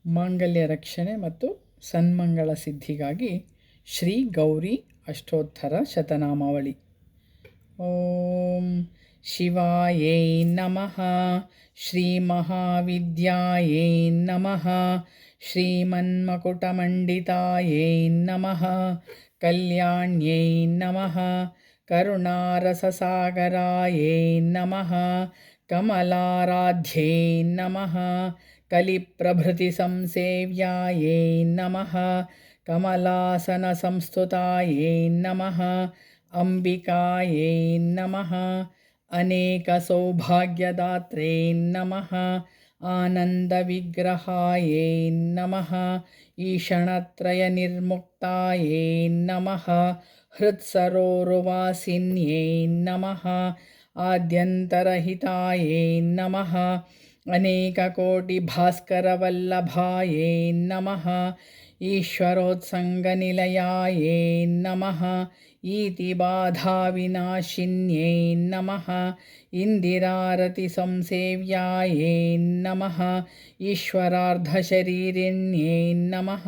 ಮಾಂಗಲ್ಯ ರಕ್ಷಣೆ ಮತ್ತು ಸನ್ಮಂಗಳ ಸಿದ್ಧಿಗಾಗಿ ಶ್ರೀ ಗೌರಿ ಅಷ್ಟೋತ್ತರ ಶತನಾಮಾವಳಿ. ಓಂ ಶಿವಾಯೇ ನಮಃ, ಶ್ರೀ ಮಹಾವಿದ್ಯಾಯೇ ನಮಃ, ಶ್ರೀಮನ್ಮಕುಟಮಂಡಿತಾಯೇ ನಮಃ, ಕಲ್ಯಾಣ್ಯೈ ನಮಃ, ಕರುಣಾರಸಸಾಗರಾಯೇ ನಮಃ, ಕಮಲಾರಾಧ್ಯೈ ನಮಃ, ಕಲಿಪ್ರಭೃತಿಸಂಸೇವ್ಯಾಯೇ ನಮಃ, ಕಮಲಾಸನಸಂಸ್ತುತಾಯೇ ನಮಃ, ಅಂಬಿಕಾಯೇ ನಮಃ, ಅನೇಕಸೌಭಾಗ್ಯದಾತ್ರೇ ನಮಃ, ಆನಂದವಿಗ್ರಹಾಯೇ ನಮಃ, ಈಷಣತ್ರಯನಿರ್ಮುಕ್ತಾಯೇ ನಮಃ, ಹೃತ್ಸರೋರುವಾಸಿನ್ಯೇ ನಮಃ, ಆದ್ಯಂತರಹಿತಾಯೇ ನಮಃ, ಅನೇಕಕೋಟಿಭಾಸ್ಕರವಲ್ಲಭಾಯೇ ನಮಃ, ಈಶ್ವರೋತ್ಸಂಗನಿಲಯಾಯೇ ನಮಃ, ಈತಿಬಾಧಾವಿನಾಶಿನ್ಯೇ ನಮಃ, ಇಂದಿರಾರತಿಸಂಸೇವ್ಯಾಯೇ ನಮಃ, ಈಶ್ವರಾರ್ಧಶರೀರಿಣ್ಯೇ ನಮಃ,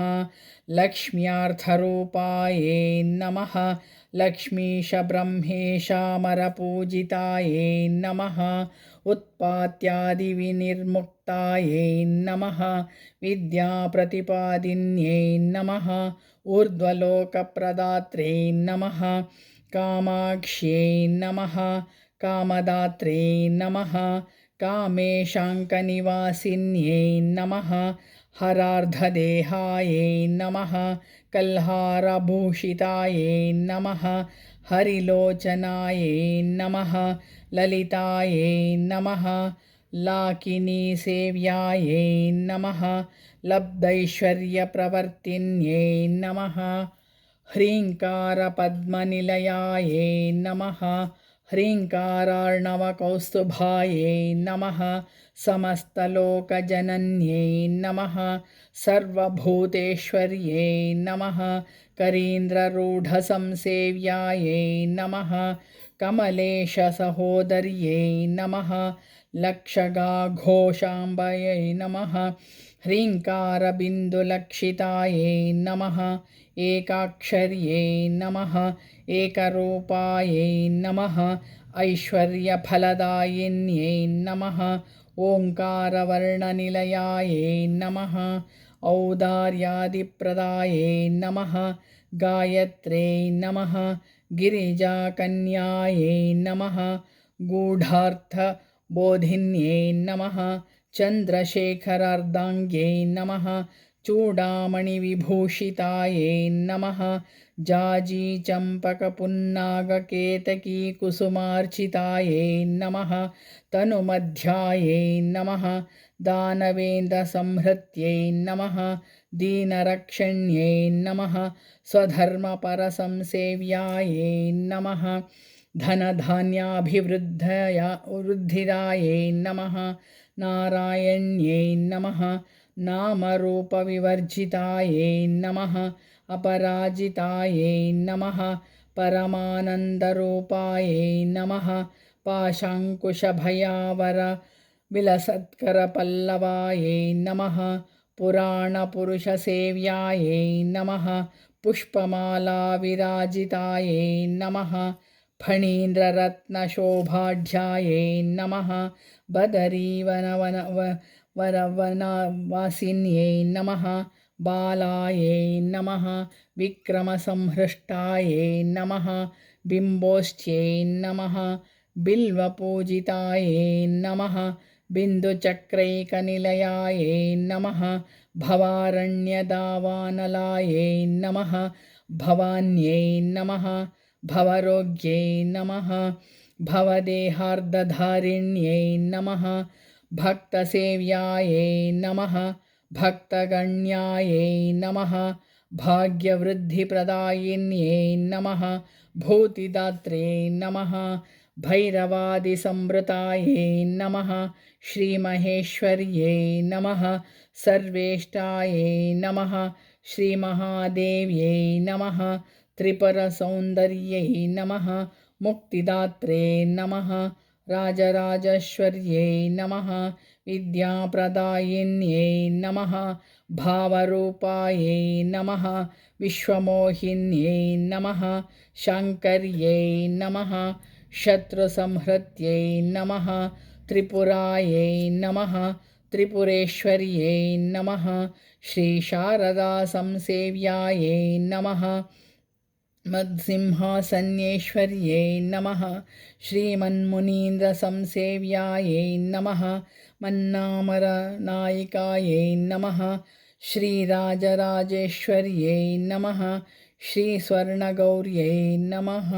ಲಕ್ಷ್ಮ್ಯಾರ್ಥರೂಪಾಯೇ ನಮಃ, ಲಕ್ಷ್ಮೀಶಬ್ರಹ್ಮೇಶಾಮರಪೂಜಿತಾಯೇ ನಮಃ, ಉತ್ಪಾತ್ಯಾದಿವಿನಿರ್ಮುಕ್ತಾಯೇ ನಮಃ, ವಿದ್ಯಾಪ್ರತಿಪಾದಿನ್ಯೇ ನಮಃ, ಊರ್ಧ್ವಲೋಕಪ್ರದಾತ್ರೇ ನಮಃ, ಕಾಮಾಕ್ಷ್ಯೈ ನಮಃ, ಕಾಮದಾತ್ರೇ ನಮಃ, ಕಾಮೇಶಾಂಕನಿವಾಸಿನ್ಯೇ ನಮಃ, ಹರಾರ್ಧದೇಹಾಯೇ ನಮಃ, ಕಲ್ಹಾರಭೂಷಿತಾಯೇ ನಮಃ, ಹರಿಲೋಚನಾಯೇ ನಮಃ, ಲಲಿತಾಯೇ ನಮಃ, ಲಾಕಿನೀಸೇವ್ಯಾಯೇ ನಮಃ, ಲಬ್ಧೈಶ್ವರ್ಯಪ್ರವರ್ತಿನ್ಯೇ ನಮಃ, ಹ್ರೀಂಕಾರಪದ್ಮನಿಲಯಾಯೇ ನಮಃ, ಹ್ರೀಂಕಾರಾರ್ಣವಕೌಸ್ತುಭಾಯೇ ನಮಃ, ಸಮಸ್ತಲೋಕಜನನ್ಯೈ ನಮಃ, ಸರ್ವಭೂತೇಶ್ವರ್ಯೈ ನಮಃ, ಕರೀಂದ್ರರೂಢಸಂಸೇವ್ಯಾಯೈ ನಮಃ, ಕಮಲೇಶಸಹೋದರ್ಯೈ ನಮಃ, ಲಕ್ಷಗಾಘೋಷಾಂಬಯೈ ನಮಃ, ಹ್ರೀಂಕಾರಬಿಂದುಲಕ್ಷಿತಾಯೈ ನಮಃ, ಏಕಾಕ್ಷರ್ಯೈ ನಮಃ, ಏಕರೂಪಾಯೈ ನಮಃ, ಐಶ್ವರ್ಯಫಲದಾಯಿನ್ಯೈ ನಮಃ, ಓಂಕಾರವರ್ಣನಿಲಯಾಯೈ ನಮಃ, ಔದಾರ್ಯಾದಿಪ್ರದಾಯೈ ನಮಃ, ಗಾಯತ್ರೈ ನಮಃ, ಗಿರಿಜಾಕನ್ಯಾಯೈ ನಮಃ, ಗೂಢಾರ್ಥಬೋಧಿನ್ಯೈ ನಮಃ, ಚಂದ್ರಶೇಖರಾರ್ಧಾಂಗ್ಯೈ ನಮಃ, ಚೂಡಾಮಣಿವಿಭೂಷಿತಾಯೈ ನಮಃ, ಜಾಜೀಚಂಪಕಪುನ್ನಾಗಕೇತಕೀಕುಸುಮಾರ್ಚಿತಾಯೈ ನಮಃ, ತನುಮಧ್ಯಾಯೈ ನಮಃ, ದಾನವೇಂದ್ರಸಂಹೃತ್ಯೈ ನಮಃ, ದೀನರಕ್ಷಣ್ಯೈ ನಮಃ, ಸ್ವಧರ್ಮಪರಸಂಸೇವ್ಯಾಯೈ ನಮಃ, ಧನಧಾನ್ಯಾಭಿವೃದ್ಧಿದಾಯೈ ನಮಃ, ನಾರಾಯಣ್ಯೈ ನಮಃ, ನಾಮರೂಪವಿವರ್ಜಿತಾಯೈ ನಮಃ, ಅಪರಾಜಿತಾಯೈ ನಮಃ, ಪರಮಾನಂದರೂಪಾಯೈ ನಮಃ, ಪಾಶಾಂಕುಶಭಯಾವರ ವಿಲಸತ್ಕರಪಲ್ಲವಾಯೈ ನಮಃ, ಪುರಾಣಪುರುಷಸೇವ್ಯಾಯೈ ನಮಃ, ಪುಷ್ಪಮಾಲಾವಿರಾಜಿತಾಯೈ ನಮಃ, ಫಣೀಂದ್ರರತ್ನಶೋಭಾಢ್ಯಾಯೈ ನಮಃ, ಬದರೀವನವನವಾಸಿನ್ಯೈ ನಮಃ, ಬಾಲಾಯೈ ನಮಃ, ವಿಕ್ರಮಸಂಹೃಷ್ಟಾಯೈ ನಮಃ, ಬಿಂಬೋಷ್ಟ್ಯೈ ನಮಃ, ಬಿಲ್ವಪೂಜಿತಾಯೈ ನಮಃ, ಬಿಂದುಚಕ್ರೈಕನಿಲಯಾಯೈ ನಮಃ, ಭವಾರಣ್ಯದಾವಾನಲಾಯೈ ನಮಃ, ಭವಾನ್ಯೈ ನಮಃ, ಭವರೋಗ್ಯೈ ನಮಃ, ಭವದೇಹಾರ್ಧಧಾರಿಣ್ಯೈ ನಮಃ, ಭಕ್ತಸೇವ್ಯಾಯೈ ನಮಃ, ಭಕ್ತಗಣ್ಯಾಯೈ ನಮಃ, ಭಾಗ್ಯವೃದ್ಧಿಪ್ರದಾಯಿನ್ಯೈ ನಮಃ, ಭೂತಿದಾತ್ರೇ ನಮಃ, ಭೈರವಾದಿಸಂವೃತಾಯೈ ನಮಃ, ಶ್ರೀಮಹೇಶ್ವರ್ಯೈ ನಮಃ, ಸರ್ವೇಷ್ಟಾಯೈ ನಮಃ, ಶ್ರೀಮಹಾದೇವ್ಯೈ ನಮಃ, ತ್ರಿಪುರಸೌಂದರ್ಯೈ ನಮಃ, ಮುಕ್ತಿದಾತ್ರೇ ನಮಃ, ರಾಜರಾಜೇಶ್ವರ್ಯೈ ನಮಃ, विद्याप्रदायिन्यै नमः भावरूपायै नमः विश्वमोहिन्यै नमः शाङ्कर्यै नमः शत्रुसंहृत्यै नमः त्रिपुरायै नमः त्रिपुरेश्वर्यै नमः श्रीशारदासंसेव्यायै नमः मत्सिंहासन्येश्वर्यै नमः श्रीमन्मुनीन्द्रसंसेव्यायै नमः मन्नामरनायिकायै नमः श्रीराजराजेश्वर्यै नमः श्रीस्वर्णगौर्यै नमः।